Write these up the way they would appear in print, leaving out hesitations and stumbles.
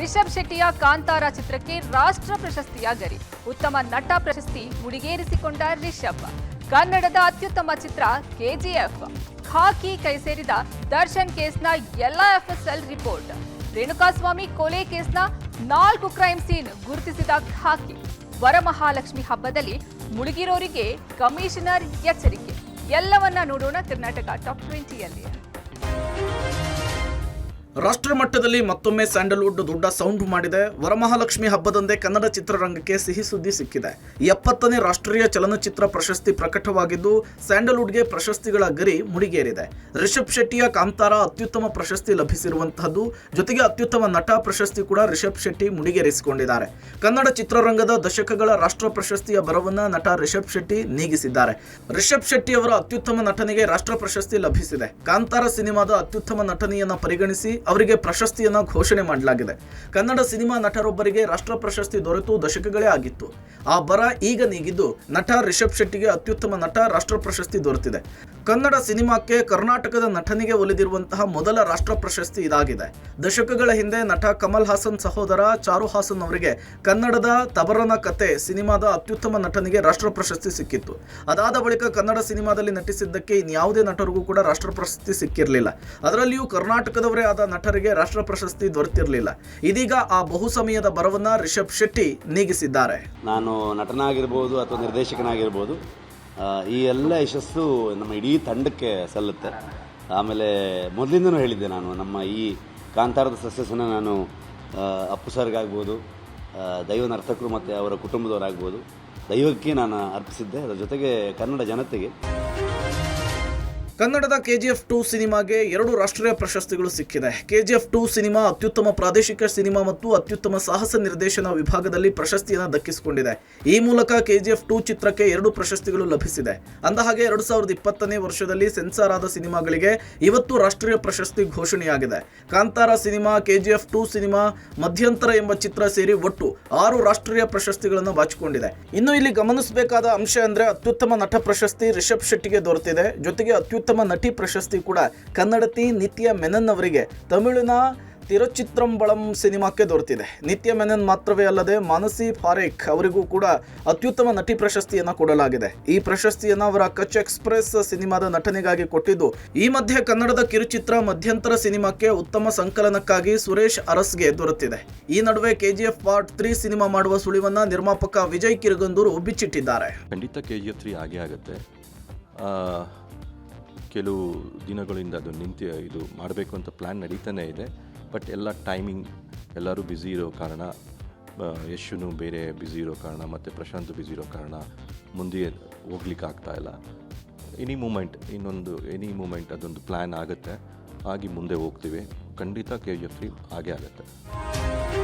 ರಿಷಬ್ ಶೆಟ್ಟಿಯ ಕಾಂತಾರ ಚಿತ್ರಕ್ಕೆ ರಾಷ್ಟ್ರ ಪ್ರಶಸ್ತಿಯ ಗರಿ. ಉತ್ತಮ ನಟ ಪ್ರಶಸ್ತಿ ಮುಡಿಗೇರಿಸಿಕೊಂಡ ರಿಷಬ್. ಕನ್ನಡದ ಅತ್ಯುತ್ತಮ ಚಿತ್ರ ಕೆಜಿಎಫ್. ಖಾಕಿ ಕೈ ಸೇರಿದ ದರ್ಶನ್ ಕೇಸ್ನ ಎಲ್ಲ ಎಫ್ಎಸ್ಎಲ್ ರಿಪೋರ್ಟ್. ರೇಣುಕಾಸ್ವಾಮಿ ಕೊಲೆ ಕೇಸ್ನ 4 ಕ್ರೈಮ್ ಸೀನ್ ಗುರುತಿಸಿದ ಖಾಕಿ. ವರಮಹಾಲಕ್ಷ್ಮಿ ಹಬ್ಬದಲ್ಲಿ ಮುಳುಗಿರೋರಿಗೆ ಕಮಿಷನರ್ ಎಚ್ಚರಿಕೆ. ಎಲ್ಲವನ್ನ ನೋಡೋಣ ಕರ್ನಾಟಕ ಟಾಪ್ 20ಯಲ್ಲಿ. ರಾಷ್ಟ್ರ ಮಟ್ಟದಲ್ಲಿ ಮತ್ತೊಮ್ಮೆ ಸ್ಯಾಂಡಲ್ವುಡ್ ದೊಡ್ಡ ಸೌಂಡ್ ಮಾಡಿದೆ. ವರಮಹಾಲಕ್ಷ್ಮಿ ಹಬ್ಬದಂದೇ ಕನ್ನಡ ಚಿತ್ರರಂಗಕ್ಕೆ ಸಿಹಿ ಸುದ್ದಿ ಸಿಕ್ಕಿದೆ. 70ನೇ ರಾಷ್ಟ್ರೀಯ ಚಲನಚಿತ್ರ ಪ್ರಶಸ್ತಿ ಪ್ರಕಟವಾಗಿದ್ದು ಸ್ಯಾಂಡಲ್ವುಡ್ಗೆ ಪ್ರಶಸ್ತಿಗಳ ಗರಿ ಮುಡಿಗೇರಿದೆ. ರಿಷಬ್ ಶೆಟ್ಟಿಯ ಕಾಂತಾರ ಅತ್ಯುತ್ತಮ ಪ್ರಶಸ್ತಿ ಲಭಿಸಿರುವಂತಹದ್ದು. ಜೊತೆಗೆ ಅತ್ಯುತ್ತಮ ನಟ ಪ್ರಶಸ್ತಿ ಕೂಡ ರಿಷಬ್ ಶೆಟ್ಟಿ ಮುಡಿಗೇರಿಸಿಕೊಂಡಿದ್ದಾರೆ. ಕನ್ನಡ ಚಿತ್ರರಂಗದ ದಶಕಗಳ ರಾಷ್ಟ್ರ ಪ್ರಶಸ್ತಿಯ ಬರವನ್ನ ನಟ ರಿಷಬ್ ಶೆಟ್ಟಿ ನೀಗಿಸಿದ್ದಾರೆ. ರಿಷಬ್ ಶೆಟ್ಟಿ ಅವರ ಅತ್ಯುತ್ತಮ ನಟನೆಗೆ ರಾಷ್ಟ್ರ ಪ್ರಶಸ್ತಿ ಲಭಿಸಿದೆ. ಕಾಂತಾರ ಸಿನಿಮಾದ ಅತ್ಯುತ್ತಮ ನಟನೆಯನ್ನ ಪರಿಗಣಿಸಿ ಅವರಿಗೆ ಪ್ರಶಸ್ತಿಯನ್ನ ಘೋಷಣೆ ಮಾಡಲಾಗಿದೆ. ಕನ್ನಡ ಸಿನಿಮಾ ನಟರೊಬ್ಬರಿಗೆ ರಾಷ್ಟ್ರ ಪ್ರಶಸ್ತಿ ದೊರೆತು ದಶಕಗಳೇ ಆಗಿತ್ತು. ಆ ಬರ ಈಗ ನೀಗಿದ್ದು ನಟ ರಿಷಬ್ ಶೆಟ್ಟಿಗೆ ಅತ್ಯುತ್ತಮ ನಟ ರಾಷ್ಟ್ರ ಪ್ರಶಸ್ತಿ ದೊರೆತಿದೆ. ಕನ್ನಡ ಸಿನಿಮಾಕ್ಕೆ ಕರ್ನಾಟಕದ ನಟನಿಗೆ ಒಲಿದಿರುವಂತಹ ಮೊದಲ ರಾಷ್ಟ್ರ ಪ್ರಶಸ್ತಿ ಇದಾಗಿದೆ. ದಶಕಗಳ ಹಿಂದೆ ನಟ ಕಮಲ್ ಹಾಸನ್ ಸಹೋದರ ಚಾರು ಹಾಸನ್ ಅವರಿಗೆ ಕನ್ನಡದ ತಬರನ ಕತೆ ಸಿನಿಮಾದ ಅತ್ಯುತ್ತಮ ನಟನಿಗೆ ರಾಷ್ಟ್ರ ಪ್ರಶಸ್ತಿ ಸಿಕ್ಕಿತ್ತು. ಅದಾದ ಬಳಿಕ ಕನ್ನಡ ಸಿನಿಮಾದಲ್ಲಿ ನಟಿಸಿದ್ದಕ್ಕೆ ಇನ್ಯಾವುದೇ ನಟರಿಗೂ ಕೂಡ ರಾಷ್ಟ್ರ ಪ್ರಶಸ್ತಿ ಸಿಕ್ಕಿರಲಿಲ್ಲ. ಅದರಲ್ಲಿಯೂ ಕರ್ನಾಟಕದವರೇ ಆದ ನಟರಿಗೆ ರಾಷ್ಟ್ರ ಪ್ರಶಸ್ತಿ ದೊರೆತಿರಲಿಲ್ಲ. ಇದೀಗ ಆ ಬಹುಸಮಯದ ಬರವನ್ನ ರಿಷಬ್ ಶೆಟ್ಟಿ ನೀಗಿಸಿದ್ದಾರೆ. ನಾನು ನಟನಾಗಿರ್ಬೋದು ಅಥವಾ ನಿರ್ದೇಶಕನಾಗಿರ್ಬೋದು, ಈ ಎಲ್ಲ ಯಶಸ್ಸು ನಮ್ಮ ಇಡೀ ತಂಡಕ್ಕೆ ಸಲ್ಲುತ್ತೆ. ಆಮೇಲೆ ಮೊದಲಿಂದನೂ ಹೇಳಿದ್ದೆ, ನಾನು ನಮ್ಮ ಈ ಕಾಂತಾರದ ಸಕ್ಸಸ್ಸನ್ನು ನಾನು ಅಪ್ಪು ಸರ್ಗಾಗ್ಬೋದು, ದೈವ ನರ್ತಕರು ಮತ್ತು ಅವರ ಕುಟುಂಬದವರಾಗ್ಬೋದು, ದೈವಕ್ಕೆ ನಾನು ಅರ್ಪಿಸಿದ್ದೆ. ಅದರ ಜೊತೆಗೆ ಕನ್ನಡ ಜನತೆಗೆ. ಕನ್ನಡದ ಕೆಜಿಎಫ್ 2 ಸಿನಿಮಾಗೆ 2 ರಾಷ್ಟ್ರೀಯ ಪ್ರಶಸ್ತಿಗಳು ಸಿಕ್ಕಿದೆ. ಕೆಜಿಎಫ್ 2 ಸಿನಿಮಾ ಅತ್ಯುತ್ತಮ ಪ್ರಾದೇಶಿಕ ಸಿನಿಮಾ ಮತ್ತು ಅತ್ಯುತ್ತಮ ಸಾಹಸ ನಿರ್ದೇಶನ ವಿಭಾಗದಲ್ಲಿ ಪ್ರಶಸ್ತಿಯನ್ನು ದಕ್ಕಿಸಿಕೊಂಡಿದೆ. ಈ ಮೂಲಕ ಕೆಜಿಎಫ್ 2 ಚಿತ್ರಕ್ಕೆ 2 ಪ್ರಶಸ್ತಿಗಳು ಲಭಿಸಿದೆ. ಅಂದಹಾಗೆ 2020ನೇ ವರ್ಷದಲ್ಲಿ ಸೆನ್ಸಾರ್ ಆದ ಸಿನಿಮಾಗಳಿಗೆ ಇವತ್ತು ರಾಷ್ಟ್ರೀಯ ಪ್ರಶಸ್ತಿ ಘೋಷಣೆಯಾಗಿದೆ. ಕಾಂತಾರ ಸಿನಿಮಾ, ಕೆಜಿಎಫ್ 2 ಸಿನಿಮಾ, ಮಧ್ಯಂತರ ಎಂಬ ಚಿತ್ರ ಸೇರಿ ಒಟ್ಟು 6 ರಾಷ್ಟ್ರೀಯ ಪ್ರಶಸ್ತಿಗಳನ್ನು ಬಾಚಿಕೊಂಡಿದೆ. ಇನ್ನು ಇಲ್ಲಿ ಗಮನಿಸಬೇಕಾದ ಅಂಶ ಅಂದ್ರೆ ಅತ್ಯುತ್ತಮ ನಟ ಪ್ರಶಸ್ತಿ ರಿಷಬ್ ಶೆಟ್ಟಿಗೆ ದೊರೆತಿದೆ. ಜೊತೆಗೆ ಅತ್ಯುತ್ತಮ ನಟಿ ಪ್ರಶಸ್ತಿ ಕೂಡ ಕನ್ನಡತಿ ನಿತ್ಯ ಮೆನನ್ ಅವರಿಗೆ ತಮಿಳಿನ ತಿರುಚಿತ್ರಂಬಳಂ ಸಿನಿಮಾಕ್ಕೆ ದೊರೆತಿದೆ. ನಿತ್ಯ ಮೆನನ್ ಮಾತ್ರವೇ ಅಲ್ಲದೆ ಮಾನಸಿ ಪಾರೇಖ್ ಅವರಿಗೂ ಕೂಡ ಅತ್ಯುತ್ತಮ ನಟಿ ಪ್ರಶಸ್ತಿಯನ್ನು ಕೊಡಲಾಗಿದೆ. ಈ ಪ್ರಶಸ್ತಿಯನ್ನು ಅವರ ಕಚ್ ಎಕ್ಸ್ಪ್ರೆಸ್ ಸಿನಿಮಾದ ನಟನೆಗಾಗಿ ಕೊಟ್ಟಿದ್ದು. ಈ ಮಧ್ಯೆ ಕನ್ನಡದ ಕಿರುಚಿತ್ರ ಮಧ್ಯಂತರ ಸಿನಿಮಾಕ್ಕೆ ಉತ್ತಮ ಸಂಕಲನಕ್ಕಾಗಿ ಸುರೇಶ್ ಅರಸ್ಗೆ ದೊರೆತಿದೆ. ಈ ನಡುವೆ ಕೆಜಿಎಫ್ ಪಾರ್ಟ್ 3 ಸಿನಿಮಾ ಮಾಡುವ ಸುಳಿವನ್ನ ನಿರ್ಮಾಪಕ ವಿಜಯ್ ಕಿರಗಂದೂರು ಬಿಚ್ಚಿಟ್ಟಿದ್ದಾರೆ. ಖಂಡಿತ ಕೆಜಿಎಫ್ 3 ಆಗೇ ಆಗುತ್ತೆ. ಕೆಲವು ದಿನಗಳಿಂದ ಅದು ಇದು ಮಾಡಬೇಕು ಅಂತ ಪ್ಲ್ಯಾನ್ ನಡೀತಾನೆ ಇದೆ. ಬಟ್ ಎಲ್ಲ ಟೈಮಿಂಗ್, ಎಲ್ಲರೂ ಬ್ಯುಸಿ ಇರೋ ಕಾರಣ, ಯಶುನು ಬೇರೆ ಬ್ಯುಸಿ ಇರೋ ಕಾರಣ ಮತ್ತು ಪ್ರಶಾಂತ್ ಬ್ಯುಸಿ ಇರೋ ಕಾರಣ ಮುಂದೆ ಹೋಗ್ಲಿಕ್ಕೆ ಆಗ್ತಾ ಇಲ್ಲ. ಎನಿ ಮೂಮೆಂಟ್ ಅದೊಂದು ಪ್ಲ್ಯಾನ್ ಆಗುತ್ತೆ, ಆಗಿ ಮುಂದೆ ಹೋಗ್ತೀವಿ. ಖಂಡಿತ ಕೆಜಿಎಫ್ 3 ಆಗೇ ಆಗುತ್ತೆ.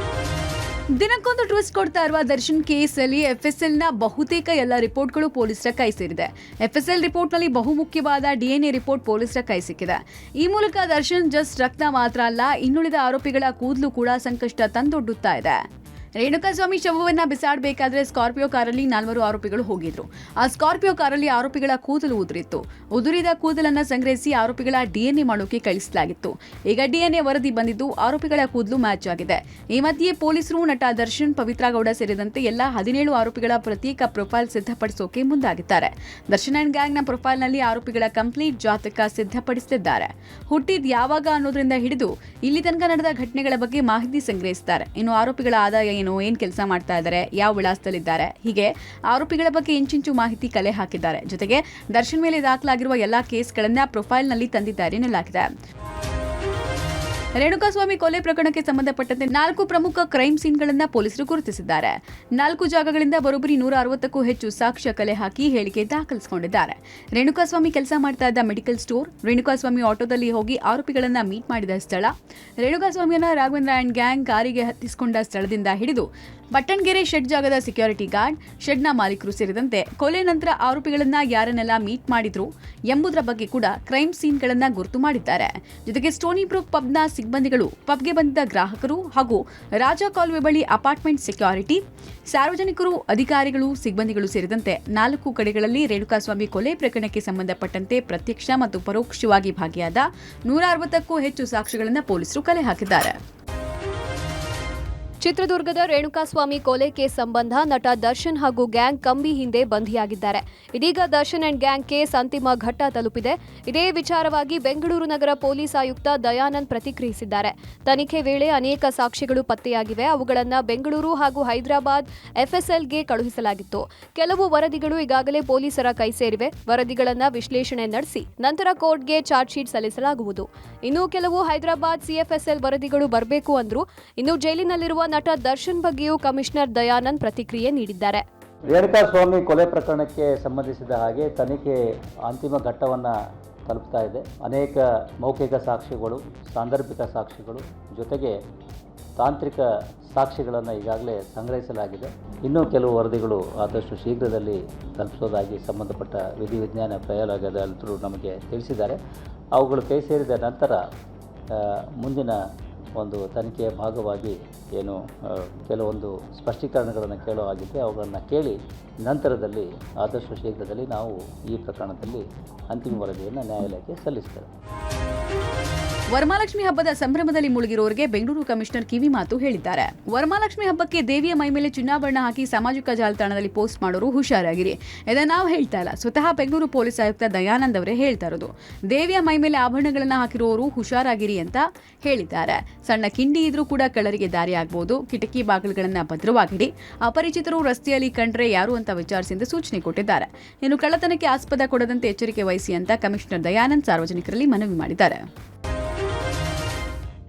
ದಿನಕ್ಕೊಂದು ಟ್ವಿಸ್ಟ್ ಕೊಡ್ತಾ ಇರುವ ದರ್ಶನ್ ಕೇಸಲ್ಲಿ ಎಫ್ಎಸ್ಎಲ್ನ ಬಹುತೇಕ ಎಲ್ಲ ರಿಪೋರ್ಟ್ಗಳು ಪೊಲೀಸರ ಕೈ ಸೇರಿದೆ. ಎಫ್ಎಸ್ಎಲ್ ರಿಪೋರ್ಟ್ನಲ್ಲಿ ಬಹುಮುಖ್ಯವಾದ ಡಿಎನ್ಎ ರಿಪೋರ್ಟ್ ಪೊಲೀಸರ ಕೈ ಸಿಕ್ಕಿದೆ. ಈ ಮೂಲಕ ದರ್ಶನ್ ಜಸ್ಟ್ ರಕ್ತ ಮಾತ್ರ ಅಲ್ಲ, ಇನ್ನುಳಿದ ಆರೋಪಿಗಳ ಕೂದಲು ಕೂಡ ಸಂಕಷ್ಟ ತಂದೊಡ್ಡುತ್ತಾ ಇದೆ. ರೇಣುಕಾಸ್ವಾಮಿ ಶವವನ್ನು ಬಿಸಾಡಬೇಕಾದ್ರೆ ಸ್ಕಾರ್ಪಿಯೋ ಕಾರಲ್ಲಿ 4 ಆರೋಪಿಗಳು ಹೋಗಿದ್ರು. ಆ ಸ್ಕಾರ್ಪಿಯೋ ಕಾರಲ್ಲಿ ಆರೋಪಿಗಳ ಕೂದಲು ಉದುರಿತ್ತು. ಉದುರಿದ ಕೂದಲನ್ನು ಸಂಗ್ರಹಿಸಿ ಆರೋಪಿಗಳ ಡಿಎನ್ಎ ಮಾಡೋಕೆ ಕಳಿಸಲಾಗಿತ್ತು. ಈಗ ಡಿಎನ್ಎ ವರದಿ ಬಂದಿದ್ದು ಆರೋಪಿಗಳ ಕೂದಲು ಮ್ಯಾಚ್ ಆಗಿದೆ. ಈ ಮಧ್ಯೆ ಪೊಲೀಸರು ನಟ ದರ್ಶನ್, ಪವಿತ್ರ ಗೌಡ ಸೇರಿದಂತೆ ಎಲ್ಲ 17 ಆರೋಪಿಗಳ ಪ್ರತ್ಯೇಕ ಪ್ರೊಫೈಲ್ ಸಿದ್ಧಪಡಿಸೋಕೆ ಮುಂದಾಗಿದ್ದಾರೆ. ದರ್ಶನ್ ಅಂಡ್ ಗ್ಯಾಂಗ್ನ ಪ್ರೊಫೈಲ್ನಲ್ಲಿ ಆರೋಪಿಗಳ ಕಂಪ್ಲೀಟ್ ಜಾತಕ ಸಿದ್ಧಪಡಿಸಿದ್ದಾರೆ. ಹುಟ್ಟಿದ್ ಯಾವಾಗ ಅನ್ನೋದ್ರಿಂದ ಹಿಡಿದು ಇಲ್ಲಿ ತನಕ ನಡೆದ ಘಟನೆಗಳ ಬಗ್ಗೆ ಮಾಹಿತಿ ಸಂಗ್ರಹಿಸಿದ್ದಾರೆ. ಇನ್ನು ಆರೋಪಿಗಳ ಆದಾಯ ಏನ್ ಕೆಲಸ ಮಾಡ್ತಾ ಇದ್ದಾರೆ, ಯಾವ ವಿಳಾಸದಲ್ಲಿದ್ದಾರೆ, ಹೀಗೆ ಆರೋಪಿಗಳ ಬಗ್ಗೆ ಇಂಚಿಂಚು ಮಾಹಿತಿ ಕಲೆ ಹಾಕಿದ್ದಾರೆ. ಜೊತೆಗೆ ದರ್ಶನ್ ಮೇಲೆ ದಾಖಲಾಗಿರುವ ಎಲ್ಲಾ ಕೇಸ್ಗಳನ್ನ ಪ್ರೊಫೈಲ್ನಲ್ಲಿ ತಂದಿದ್ದಾರೆ ಎನ್ನಲಾಗಿದೆ. ರೇಣುಕಾಸ್ವಾಮಿ ಕೊಲೆ ಪ್ರಕರಣಕ್ಕೆ ಸಂಬಂಧಪಟ್ಟಂತೆ 4 ಪ್ರಮುಖ ಕ್ರೈಮ್ ಸೀನ್ಗಳನ್ನು ಪೊಲೀಸರು ಗುರುತಿಸಿದ್ದಾರೆ. 4 ಜಾಗಗಳಿಂದ ಬರೋಬ್ಬರಿ 160ಕ್ಕೂ ಹೆಚ್ಚು ಸಾಕ್ಷ್ಯ ಕಲೆ ಹಾಕಿ ಹೇಳಿಕೆ ದಾಖಲಿಸಿಕೊಂಡಿದ್ದಾರೆ. ರೇಣುಕಾಸ್ವಾಮಿ ಕೆಲಸ ಮಾಡ್ತಾ ಇದ್ದ ಮೆಡಿಕಲ್ ಸ್ಟೋರ್, ರೇಣುಕಾಸ್ವಾಮಿ ಆಟೋದಲ್ಲಿ ಹೋಗಿ ಆರೋಪಿಗಳನ್ನ ಮೀಟ್ ಮಾಡಿದ ಸ್ಥಳ, ರೇಣುಕಾಸ್ವಾಮಿಯನ್ನ ರಾಘವೇಂದ್ರ ಅಂಡ್ ಗ್ಯಾಂಗ್ ಕಾರಿಗೆ ಹತ್ತಿಸಿಕೊಂಡ ಸ್ಥಳದಿಂದ ಹಿಡಿದು ಬಟ್ಟಣಗೆರೆ ಶೆಡ್ ಜಾಗದ ಸೆಕ್ಯೂರಿಟಿ ಗಾರ್ಡ್, ಶೆಡ್ನ ಮಾಲೀಕರು ಸೇರಿದಂತೆ ಕೊಲೆ ನಂತರ ಆರೋಪಿಗಳನ್ನ ಯಾರನ್ನೆಲ್ಲ ಮೀಟ್ ಮಾಡಿದ್ರು ಎಂಬುದರ ಬಗ್ಗೆ ಕೂಡ ಕ್ರೈಮ್ ಸೀನ್ಗಳನ್ನ ಗುರುತು ಮಾಡಿದ್ದಾರೆ. ಜೊತೆಗೆ ಸ್ಟೋನಿ ಬ್ರೂಕ್ ಪಬ್ನ ಸಿಬ್ಬಂದಿಗಳು, ಪಬ್ಗೆ ಬಂದಿದ್ದ ಗ್ರಾಹಕರು ಹಾಗೂ ರಾಜ ಕಾಲುವೆ ಬಳಿ ಅಪಾರ್ಟ್ಮೆಂಟ್ ಸೆಕ್ಯೂರಿಟಿ, ಸಾರ್ವಜನಿಕರು, ಅಧಿಕಾರಿಗಳು, ಸಿಬ್ಬಂದಿಗಳು ಸೇರಿದಂತೆ 4 ಕಡೆಗಳಲ್ಲಿ ರೇಣುಕಾಸ್ವಾಮಿ ಕೊಲೆ ಪ್ರಕರಣಕ್ಕೆ ಸಂಬಂಧಪಟ್ಟಂತೆ ಪ್ರತ್ಯಕ್ಷ ಮತ್ತು ಪರೋಕ್ಷವಾಗಿ ಭಾಗಿಯಾದ 160ಕ್ಕೂ ಹೆಚ್ಚು ಸಾಕ್ಷ್ಯಗಳನ್ನು ಪೊಲೀಸರು ಕಲೆ ಹಾಕಿದ್ದಾರೆ. ಚಿತ್ರದುರ್ಗದ ರೇಣುಕಾಸ್ವಾಮಿ ಕೊಲೆ ಕೇಸ್ ಸಂಬಂಧ ನಟ ದರ್ಶನ್ ಹಾಗೂ ಗ್ಯಾಂಗ್ ಕಂಬಿ ಹಿಂದೆ ಬಂಧಿಯಾಗಿದ್ದಾರೆ. ಇದೀಗ ದರ್ಶನ್ ಅಂಡ್ ಗ್ಯಾಂಗ್ ಕೇಸ್ ಅಂತಿಮ ಘಟ್ಟ ತಲುಪಿದೆ. ಇದೇ ವಿಚಾರವಾಗಿ ಬೆಂಗಳೂರು ನಗರ ಪೊಲೀಸ್ ಆಯುಕ್ತ ದಯಾನಂದ್ ಪ್ರತಿಕ್ರಿಯಿಸಿದ್ದಾರೆ. ತನಿಖೆ ವೇಳೆ ಅನೇಕ ಸಾಕ್ಷ್ಯಗಳು ಪತ್ತೆಯಾಗಿವೆ. ಅವುಗಳನ್ನು ಬೆಂಗಳೂರು ಹಾಗೂ ಹೈದರಾಬಾದ್ ಎಫ್ಎಸ್ಎಲ್ಗೆ ಕಳುಹಿಸಲಾಗಿತ್ತು. ಕೆಲವು ವರದಿಗಳು ಈಗಾಗಲೇ ಪೊಲೀಸರ ಕೈ ಸೇರಿವೆ. ವರದಿಗಳನ್ನು ವಿಶ್ಲೇಷಣೆ ನಡೆಸಿ ನಂತರ ಕೋರ್ಟ್ಗೆ ಚಾರ್ಜ್ ಶೀಟ್ ಸಲ್ಲಿಸಲಾಗುವುದು. ಇನ್ನು ಕೆಲವು ಹೈದರಾಬಾದ್ ಸಿಎಫ್ಎಸ್ಎಲ್ ವರದಿಗಳು ಬರಬೇಕು ಅಂದ್ರು. ಇನ್ನು ಜೈಲಿನಲ್ಲಿರುವ ನಟ ದರ್ಶನ್ ಬಗ್ಗೆಯೂ ಕಮಿಷನರ್ ದಯಾನಂದ್ ಪ್ರತಿಕ್ರಿಯೆ ನೀಡಿದ್ದಾರೆ. ರೇಣುಕಾಸ್ವಾಮಿ ಕೊಲೆ ಪ್ರಕರಣಕ್ಕೆ ಸಂಬಂಧಿಸಿದ ಹಾಗೆ ತನಿಖೆ ಅಂತಿಮ ಘಟ್ಟವನ್ನು ತಲುಪ್ತಾ ಇದೆ. ಅನೇಕ ಮೌಖಿಕ ಸಾಕ್ಷಿಗಳು, ಸಾಂದರ್ಭಿಕ ಸಾಕ್ಷಿಗಳು ಜೊತೆಗೆ ತಾಂತ್ರಿಕ ಸಾಕ್ಷಿಗಳನ್ನು ಈಗಾಗಲೇ ಸಂಗ್ರಹಿಸಲಾಗಿದೆ. ಇನ್ನೂ ಕೆಲವು ವರದಿಗಳು ಆದಷ್ಟು ಶೀಘ್ರದಲ್ಲಿ ತಲುಪಿಸೋದಾಗಿ ಸಂಬಂಧಪಟ್ಟ ವಿಧಿವಿಜ್ಞಾನ ಪ್ರಯೋಗಾಲಯದಲ್ಲೂ ನಮಗೆ ತಿಳಿಸಿದ್ದಾರೆ. ಅವುಗಳು ಕೈ ಸೇರಿದ ನಂತರ ಮುಂದಿನ ಒಂದು ತನಿಖೆಯ ಭಾಗವಾಗಿ ಏನು ಕೆಲವೊಂದು ಸ್ಪಷ್ಟೀಕರಣಗಳನ್ನು ಕೇಳೋ ಆಗಿದ್ದರೆ ಅವುಗಳನ್ನು ಕೇಳಿ ನಂತರದಲ್ಲಿ ಆದಷ್ಟು ಶೀಘ್ರದಲ್ಲಿ ನಾವು ಈ ಪ್ರಕರಣದಲ್ಲಿ ಅಂತಿಮ ವರದಿಯನ್ನು ನ್ಯಾಯಾಲಯಕ್ಕೆ ಸಲ್ಲಿಸ್ತೇವೆ. ವರಮಹಾಲಕ್ಷ್ಮಿ ಹಬ್ಬದ ಸಂಭ್ರಮದಲ್ಲಿ ಮುಳುಗಿರೋರಿಗೆ ಬೆಂಗಳೂರು ಕಮಿಷನರ್ ಕಿವಿ ಮಾತು ಹೇಳಿದ್ದಾರೆ. ವರಮಹಾಲಕ್ಷ್ಮಿ ಹಬ್ಬಕ್ಕೆ ದೇವಿಯ ಮೈ ಮೇಲೆ ಚಿನ್ನಾಭರಣ ಹಾಕಿ ಸಾಮಾಜಿಕ ಜಾಲತಾಣದಲ್ಲಿ ಪೋಸ್ಟ್ ಮಾಡೋರು ಹುಷಾರಾಗಿರಿ. ಇದನ್ನ ನಾವು ಹೇಳ್ತಾ ಇಲ್ಲ, ಸ್ವತಃ ಬೆಂಗಳೂರು ಪೊಲೀಸ್ ಆಯುಕ್ತ ದಯಾನಂದ್ ಅವರೇ ಹೇಳ್ತಾ ಇರೋದು. ದೇವಿಯ ಮೈ ಮೇಲೆ ಆಭರಣಗಳನ್ನ ಹಾಕಿರೋರು ಹುಷಾರಾಗಿರಿ ಅಂತ ಹೇಳಿದ್ದಾರೆ. ಸಣ್ಣ ಕಿಂಡಿ ಇದ್ರೂ ಕೂಡ ಕಳ್ಳರಿಗೆ ದಾರಿ ಆಗ್ಬಹುದು. ಕಿಟಕಿ ಬಾಗಿಲುಗಳನ್ನ ಭದ್ರವಾಗಿಡಿ. ಅಪರಿಚಿತರು ರಸ್ತೆಯಲ್ಲಿ ಕಂಡ್ರೆ ಯಾರು ಅಂತ ವಿಚಾರಿಸಿ ಸೂಚನೆ ಕೊಟ್ಟಿದ್ದಾರೆ. ಇನ್ನು ಕಳ್ಳತನಕ್ಕೆ ಆಸ್ಪದ ಕೊಡದಂತೆ ಎಚ್ಚರಿಕೆ ವಹಿಸಿ ಅಂತ ಕಮಿಷನರ್ ದಯಾನಂದ್ ಸಾರ್ವಜನಿಕರಲ್ಲಿ ಮನವಿ ಮಾಡಿದ್ದಾರೆ.